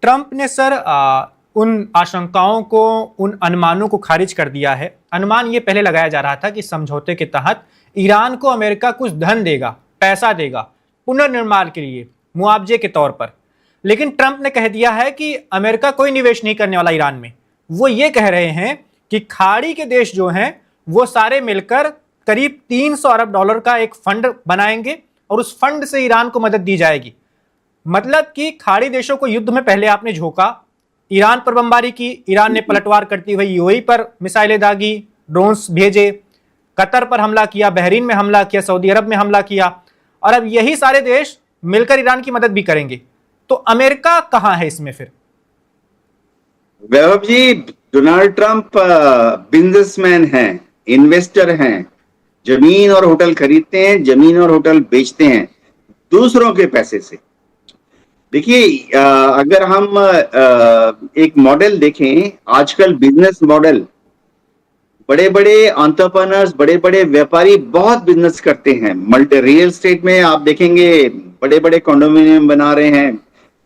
Trump ने sir उन आशंकाओं को, उन अनुमानों को खारिज कर दिया है। अनुमान ये पहले लगाया जा रहा था कि समझौते के तहत ईरान को अमेरिका कुछ धन देगा, पैसा देगा पुनर्निर्माण के लिए, मुआवजे के तौर पर। लेकिन ट्रंप ने कह दिया है कि अमेरिका कोई निवेश नहीं करने वाला ईरान में। वो ये कह रहे हैं कि खाड़ी के देश जो हैं वो सारे मिलकर करीब 300 अरब डॉलर का एक फंड बनाएंगे और उस फंड से ईरान को मदद दी जाएगी। मतलब कि खाड़ी देशों को युद्ध में पहले आपने झोंका, ईरान पर बमबारी की, ईरान ने पलटवार करती हुई यूएई पर मिसाइलें दागी, ड्रोन्स भेजे, कतर पर हमला किया, बहरीन में हमला किया, सऊदी अरब में हमला किया, और अब यही सारे देश मिलकर ईरान की मदद भी करेंगे। तो अमेरिका कहां है इसमें फिर? वैभव जी, डोनाल्ड ट्रंप बिजनेसमैन हैं, इन्वेस्टर हैं, जमीन और होटल खरीदते हैं, जमीन और होटल बेचते हैं दूसरों के पैसे से। देखिए, अगर हम एक मॉडल देखें, आजकल बिजनेस मॉडल, बड़े बड़े एंटरप्रेन्योर्स, बड़े बड़े व्यापारी बहुत बिजनेस करते हैं। मल्टी रियल एस्टेट में आप देखेंगे बड़े बड़े कॉन्डोमिनियम बना रहे हैं,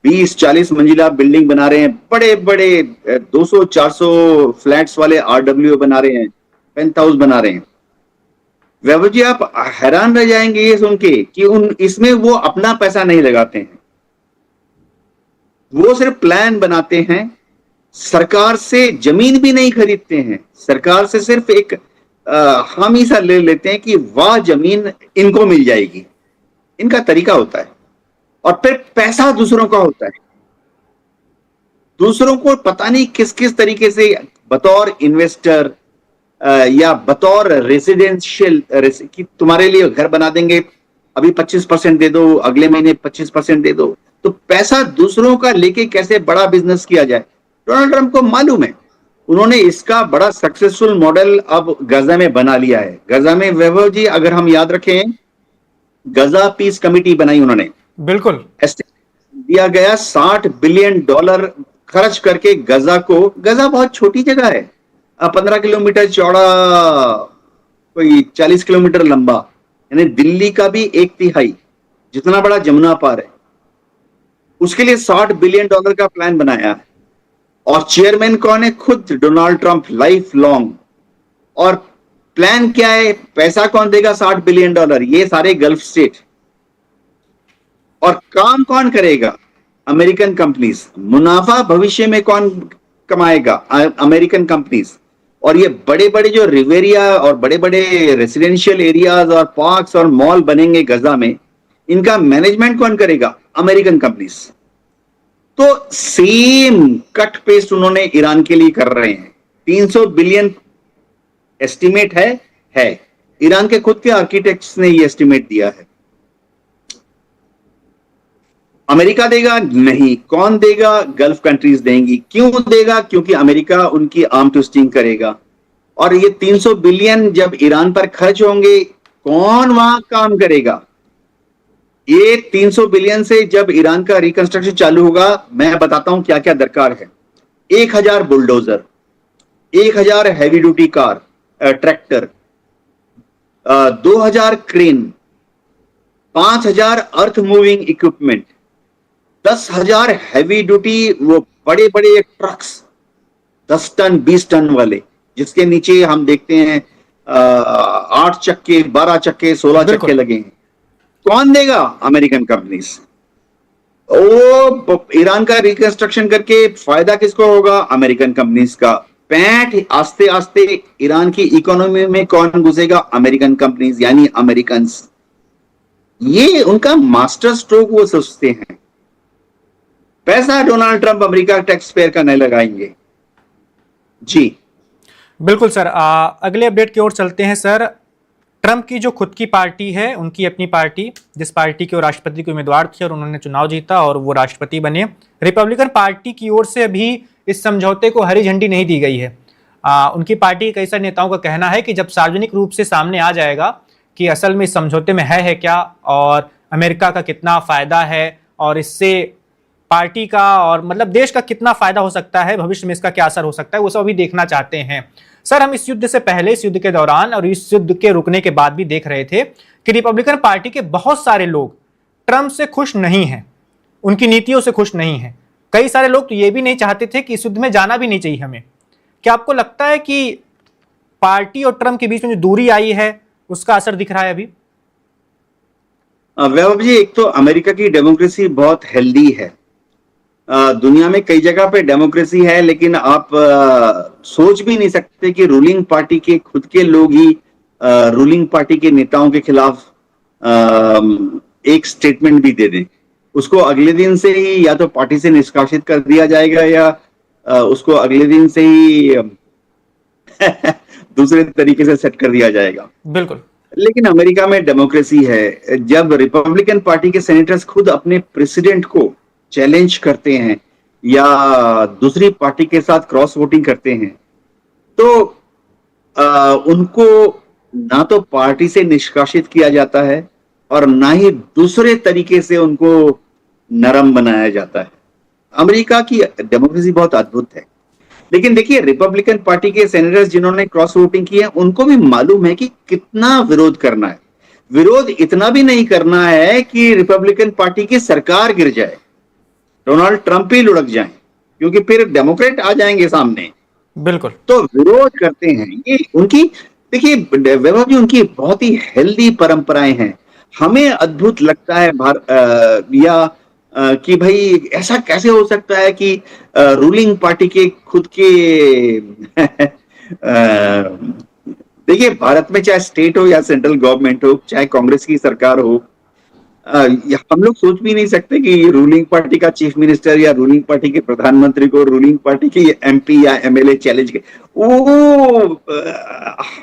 20-40 मंजिला बिल्डिंग बना रहे हैं, बड़े बड़े 200-400 फ्लैट्स वाले आरडब्ल्यू बना रहे हैं, पेंट हाउस बना रहे हैं। वैभव जी, आप हैरान रह जाएंगे ये सुन के कि इसमें वो अपना पैसा नहीं लगाते हैं, वो सिर्फ प्लान बनाते हैं। सरकार से जमीन भी नहीं खरीदते हैं, सरकार से सिर्फ एक हामी सा ले लेते हैं कि वाह जमीन इनको मिल जाएगी, इनका तरीका होता है। और फिर पैसा दूसरों का होता है, दूसरों को पता नहीं किस किस तरीके से बतौर इन्वेस्टर या बतौर रेसिडेंशियल कि तुम्हारे लिए घर बना देंगे, अभी 25% दे दो, अगले महीने 25% दे दो। तो पैसा दूसरों का लेके कैसे बड़ा बिजनेस किया जाए, डोनाल्ड ट्रंप को मालूम है। उन्होंने इसका बड़ा सक्सेसफुल मॉडल अब गजा में बना लिया है। गजा में वैभव जी, अगर हम याद रखें, गजा पीस कमेटी बनाई उन्होंने, बिल्कुल दिया गया $60 बिलियन खर्च करके गजा को। गजा बहुत छोटी जगह है, 15 किलोमीटर चौड़ा, कोई 40 किलोमीटर लंबा, यानी दिल्ली का भी 1/3 जितना बड़ा जमुना पार है। उसके लिए $60 बिलियन का प्लान बनाया है। और चेयरमैन कौन है? खुद डोनाल्ड ट्रंप, लाइफ लॉन्ग। और प्लान क्या है? पैसा कौन देगा? $60 बिलियन, ये सारे गल्फ स्टेट। और काम कौन करेगा? American companies. मुनाफा भविष्य में कौन कमाएगा? American companies. और ये बड़े बड़े जो रिवेरिया और बड़े बड़े रेसिडेंशियल एरियाज और पार्क्स और मॉल बनेंगे गजा में, इनका मैनेजमेंट कौन करेगा? American companies. तो सेम कट पेस्ट उन्होंने ईरान के लिए कर रहे हैं। 300 बिलियन एस्टिमेट है ईरान के खुद के आर्किटेक्ट्स ने ये एस्टिमेट दिया है। अमेरिका देगा? नहीं। कौन देगा? गल्फ कंट्रीज देंगी। क्यों देगा? क्योंकि अमेरिका उनकी आर्म ट्विस्टिंग करेगा। और ये 300 बिलियन जब ईरान पर खर्च होंगे, कौन वहां काम करेगा? ये 300 बिलियन से जब ईरान का रिकंस्ट्रक्शन चालू होगा, मैं बताता हूं क्या क्या दरकार है। 1000 bulldozer, 1000 heavy duty car, tractor, 2000 crane, 5000 earth moving equipment, 10,000 heavy duty वो बड़े बड़े ट्रक्स, 10 टन 20 टन वाले, जिसके नीचे हम देखते हैं 8 चक्के, 12 चक्के, 16 चक्के लगे हैं। कौन देगा? American companies. वो ईरान का रिकंस्ट्रक्शन करके फायदा किसको होगा? अमेरिकन कंपनीज का। पैंट आस्ते आस्ते ईरान की इकोनॉमी में कौन घुसेगा? अमेरिकन कंपनीज, यानी अमेरिकन। ये उनका मास्टर स्ट्रोक वो सोचते हैं। पैसा Donald Trump America tax payer का नहीं लगाएंगे। जी बिल्कुल सर। अगले अपडेट की ओर चलते हैं सर। ट्रंप की जो खुद की पार्टी है, उनकी अपनी पार्टी, जिस पार्टी के वो राष्ट्रपति के उम्मीदवार थे और उन्होंने चुनाव जीता और वो राष्ट्रपति बने, रिपब्लिकन पार्टी की ओर से अभी इस समझौते को हरी झंडी नहीं दी गई है। उनकी पार्टी के कई सारे नेताओं का कहना है कि जब सार्वजनिक रूप से सामने आ जाएगा कि असल में इस समझौते में है क्या और अमेरिका का कितना फायदा है और इससे पार्टी का और मतलब देश का कितना फायदा हो सकता है, भविष्य में इसका क्या असर हो सकता है, वो सब अभी देखना चाहते हैं। सर, हम इस युद्ध से पहले, इस युद्ध के दौरान और इस युद्ध के रुकने के बाद भी देख रहे थे कि रिपब्लिकन पार्टी के बहुत सारे लोग ट्रंप से खुश नहीं हैं, उनकी नीतियों से खुश नहीं हैं। कई सारे लोग तो ये भी नहीं चाहते थे कि इस युद्ध में जाना भी नहीं चाहिए हमें। क्या आपको लगता है कि पार्टी और ट्रंप के बीच में जो दूरी आई है उसका असर दिख रहा है अभी? वैभव जी, एक तो अमेरिका की डेमोक्रेसी बहुत हेल्दी है। दुनिया में कई जगह पे डेमोक्रेसी है, लेकिन आप सोच भी नहीं सकते कि रूलिंग पार्टी के खुद के लोग ही रूलिंग पार्टी के नेताओं के खिलाफ एक स्टेटमेंट भी दे दें। उसको अगले दिन से ही या तो पार्टी से निष्कासित कर दिया जाएगा या उसको अगले दिन से ही दूसरे तरीके से सेट कर दिया जाएगा। बिल्कुल। लेकिन अमेरिका में डेमोक्रेसी है। जब रिपब्लिकन पार्टी के सेनेटर्स खुद अपने प्रेसिडेंट को चैलेंज करते हैं या दूसरी पार्टी के साथ क्रॉस वोटिंग करते हैं, तो उनको ना तो पार्टी से निष्कासित किया जाता है और ना ही दूसरे तरीके से उनको नरम बनाया जाता है। अमेरिका की डेमोक्रेसी बहुत अद्भुत है। लेकिन देखिए, रिपब्लिकन पार्टी के सेनेटर्स जिन्होंने क्रॉस वोटिंग की है, उनको भी मालूम है कि कितना विरोध करना है। विरोध इतना भी नहीं करना है कि रिपब्लिकन पार्टी की सरकार गिर जाए, डोनाल्ड ट्रंप ही लुढ़क जाए, क्योंकि फिर डेमोक्रेट आ जाएंगे सामने। बिल्कुल। तो विरोध करते हैं। ये उनकी, देखिए वैभव जी, उनकी बहुत ही हेल्दी परंपराएं हैं। हमें अद्भुत लगता है कि भाई ऐसा कैसे हो सकता है कि रूलिंग पार्टी के खुद के देखिए, भारत में चाहे स्टेट हो या सेंट्रल गवर्नमेंट हो, चाहे कांग्रेस की सरकार हो, हम लोग सोच भी नहीं सकते कि रूलिंग पार्टी का चीफ मिनिस्टर या रूलिंग पार्टी के प्रधानमंत्री को रूलिंग पार्टी के एमपी या एमएलए चैलेंज के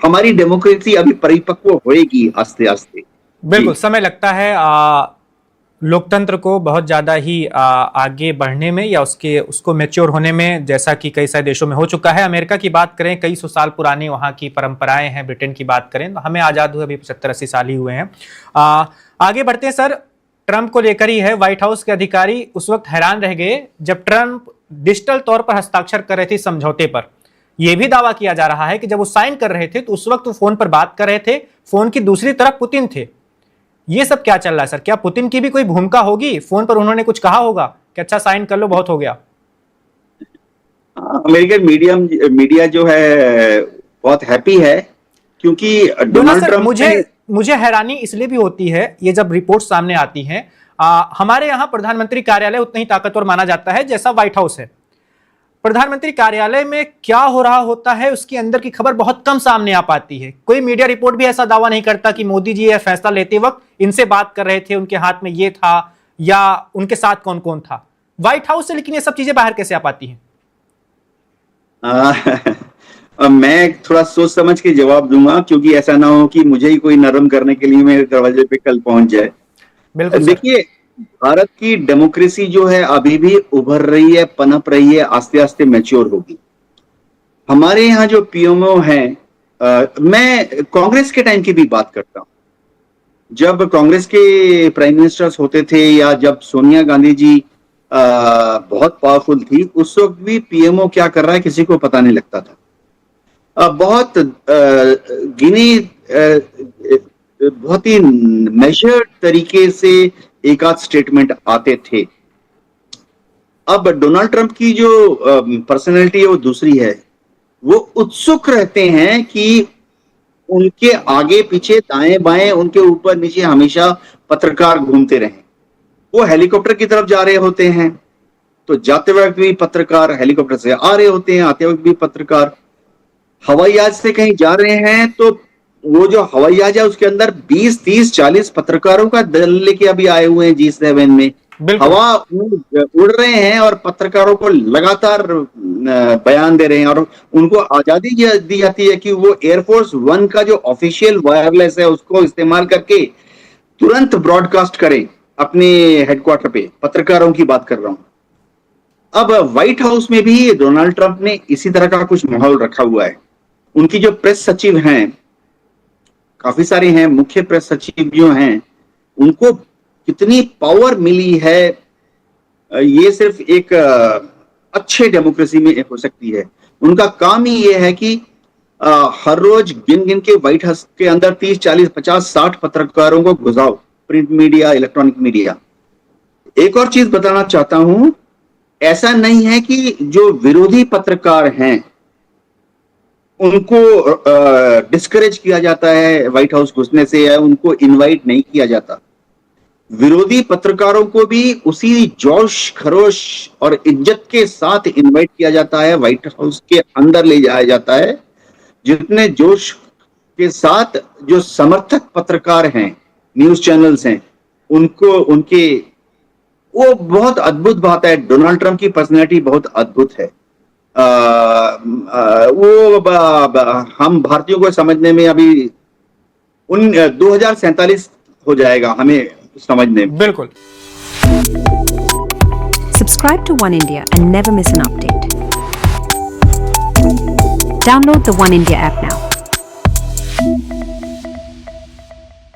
हमारी डेमोक्रेसी अभी परिपक्व होएगी आस्ते आस्ते। बिल्कुल, समय लगता है लोकतंत्र को बहुत ज़्यादा ही आगे बढ़ने में या उसको मैच्योर होने में, जैसा कि कई सारे देशों में हो चुका है। अमेरिका की बात करें, कई सौ साल पुरानी वहाँ की परंपराएं हैं। ब्रिटेन की बात करें तो हमें आज़ाद हुए अभी 75-80 साल ही हुए हैं। आगे बढ़ते हैं सर, ट्रंप को लेकर ही है। व्हाइट हाउस के अधिकारी उस वक्त हैरान रह गए जब ट्रंप डिजिटल तौर पर हस्ताक्षर कर रहे थे समझौते पर। यह भी दावा किया जा रहा है कि जब वो साइन कर रहे थे तो उस वक्त वो फोन पर बात कर रहे थे, फोन की दूसरी तरफ पुतिन थे। ये सब क्या चल रहा है सर? क्या पुतिन की भी कोई भूमिका होगी? फोन पर उन्होंने कुछ कहा होगा कि अच्छा साइन कर लो, बहुत हो गया? अमेरिकन मीडिया जो है बहुत हैप्पी है, क्योंकि डोनाल्ड ट्रंप मुझे हैरानी इसलिए भी होती है, ये जब रिपोर्ट सामने आती है, हमारे यहां प्रधानमंत्री कार्यालय उतना ही ताकतवर माना जाता है जैसा व्हाइट हाउस है। प्रधानमंत्री कार्यालय में क्या हो रहा होता है उसके अंदर की खबर बहुत कम सामने आ पाती है। कोई मीडिया रिपोर्ट भी ऐसा दावा नहीं करता कि मोदी जी यह फैसला लेते वक्त इनसे बात कर रहे थे, उनके हाथ में ये था या उनके साथ कौन कौन था। व्हाइट हाउस से लेकिन ये सब चीजें बाहर कैसे आ पाती हैं? मैं थोड़ा सोच समझ के जवाब दूंगा, क्योंकि ऐसा ना हो कि मुझे ही कोई नरम करने के लिए मेरे दरवाजे पे कल पहुंच जाए। बिल्कुल। देखिए, भारत की डेमोक्रेसी जो है अभी भी उभर रही है, पनप रही है, आस्ते आस्ते मैच्योर होगी। हमारे यहाँ जो पीएमओ हैं, मैं कांग्रेस के टाइम की भी बात करता हूँ। जब कांग्रेस के प्राइम मिनिस्टर्स होते थे या जब सोनिया गांधी जी बहुत पावरफुल थी, उस वक्त भी पीएमओ क्या कर रहा है किसी को पता नहीं लगता था। बहुत बहुत ही मेजर्ड तरीके से एक आध स्टेटमेंट आते थे। अब डोनाल्ड ट्रंप की जो पर्सनैलिटी है वो दूसरी है। वो उत्सुक रहते हैं कि उनके आगे पीछे दाएं बाएं उनके ऊपर नीचे हमेशा पत्रकार घूमते रहें। वो हेलीकॉप्टर की तरफ जा रहे होते हैं तो जाते वक्त भी पत्रकार, हेलीकॉप्टर से आ रहे होते हैं आते वक्त भी पत्रकार, हवाई जहाज से कहीं जा रहे हैं तो वो जो हवाई जहाज है उसके अंदर 20, 30, 40 पत्रकारों का दल लेके अभी आए हुए हैं G7 में। हवा उड़ रहे हैं और पत्रकारों को लगातार बयान दे रहे हैं और उनको आजादी दी जाती है कि वो एयरफोर्स 1 का जो ऑफिशियल वायरलेस है उसको इस्तेमाल करके तुरंत ब्रॉडकास्ट करें अपने हेडक्वार्टर पे। पत्रकारों की बात कर रहा हूं। अब व्हाइट हाउस में भी डोनाल्ड ट्रंप ने इसी तरह का कुछ माहौल रखा हुआ है। उनकी जो प्रेस सचिव हैं, काफी सारे हैं, मुख्य प्रेस सचिव जो हैं, उनको कितनी पावर मिली है ये सिर्फ एक अच्छे डेमोक्रेसी में हो सकती है। उनका काम ही ये है कि हर रोज गिन गिन के व्हाइट हाउस के अंदर 30, 40, 50, 60 पत्रकारों को घुसाओ, प्रिंट मीडिया, इलेक्ट्रॉनिक मीडिया। एक और चीज बताना चाहता हूं ऐसा नहीं है कि जो विरोधी पत्रकार हैं उनको डिस्करेज किया जाता है व्हाइट हाउस घुसने से, या उनको इनवाइट नहीं किया जाता। विरोधी पत्रकारों को भी उसी जोश खरोश और इज्जत के साथ इनवाइट किया जाता है, व्हाइट हाउस के अंदर ले जाया जाता है, जितने जोश के साथ जो समर्थक पत्रकार हैं, न्यूज चैनल्स हैं, उनको उनके, वो बहुत अद्भुत बात है। डोनाल्ड ट्रंप की पर्सनैलिटी बहुत अद्भुत है। हम भारतीयों को समझने में अभी 2047 हो जाएगा हमें समझने में। बिल्कुल। Subscribe to One India and never miss an update. Download the One India app now.